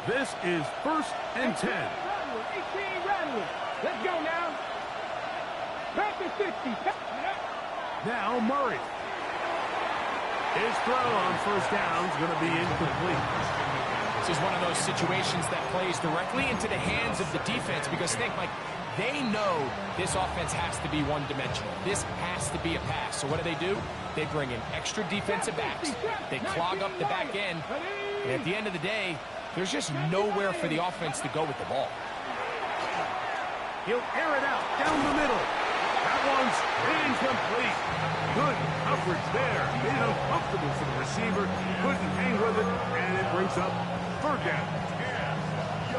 S3: This is 1st and 10.
S5: 18 Radwood. Let's go now. Packers 50.
S3: Now Murray. His throw on 1st down is going to be incomplete.
S6: This is one of those situations that plays directly into the hands of the defense because think, Mike, they know this offense has to be one-dimensional. This has to be a pass. So what do? They bring in extra defensive backs. They clog up the back end. And at the end of the day, there's just nowhere for the offense to go with the ball.
S3: He'll air it out down the middle. That one's incomplete. Good coverage there. Made it uncomfortable for the receiver. Couldn't hang with it, and it brings up 3rd down.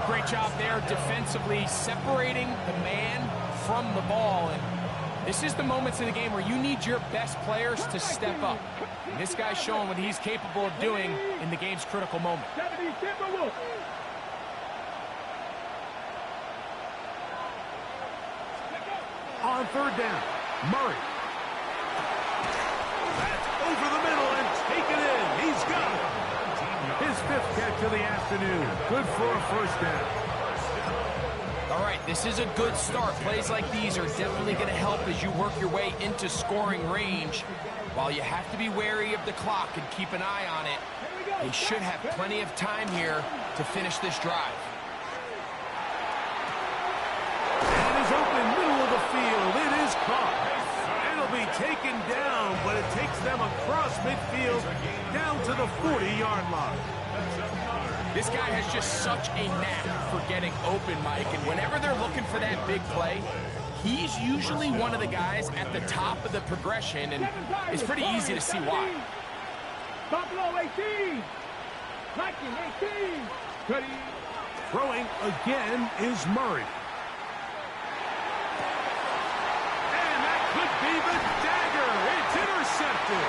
S6: Great job there defensively, separating the man from the ball. And this is the moments in the game where you need your best players to step up. And this guy's showing what he's capable of doing in the game's critical moment.
S3: On 3rd down, Murray. That's over the middle and taken in. He's got it. His 5th catch of the afternoon. Good for a 1st down.
S6: All right, this is a good start. Plays like these are definitely going to help as you work your way into scoring range. While you have to be wary of the clock and keep an eye on it, they should have plenty of time here to finish this drive.
S3: And is open middle of the field. It is caught. It'll be taken down, but it takes them across midfield down to the 40-yard line.
S6: This guy has just such a knack for getting open, Mike, and whenever they're looking for that big play, he's usually one of the guys at the top of the progression, and it's pretty easy to see why.
S5: Buffalo 18. Viking 18.
S3: Throwing again is Murray. And that could be the dagger. It's intercepted.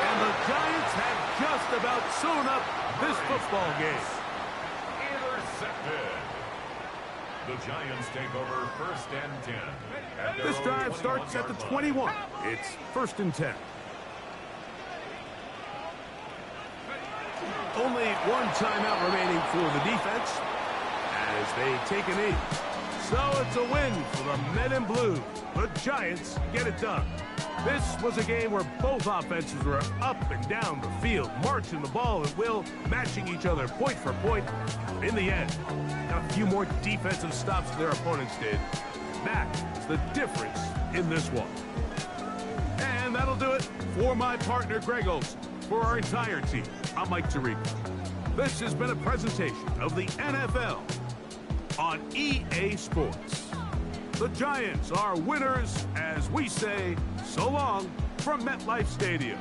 S3: And the Giants have just about sewn up this football game.
S4: Intercepted. The Giants take over 1st and 10. At their
S3: This
S4: own
S3: drive starts at the 21. It's 1st and 10. Only one timeout remaining for the defense as they take a knee. So it's a win for the Men in Blue. The Giants get it done. This was a game where both offenses were up and down the field, marching the ball at will, matching each other point for point. In the end, got a few more defensive stops than their opponents did. That is the difference in this one. And that'll do it for my partner, Greg Olson, for our entire team. I'm Mike Tirico. This has been a presentation of the NFL on EA Sports. The Giants are winners as we say so long from MetLife Stadium.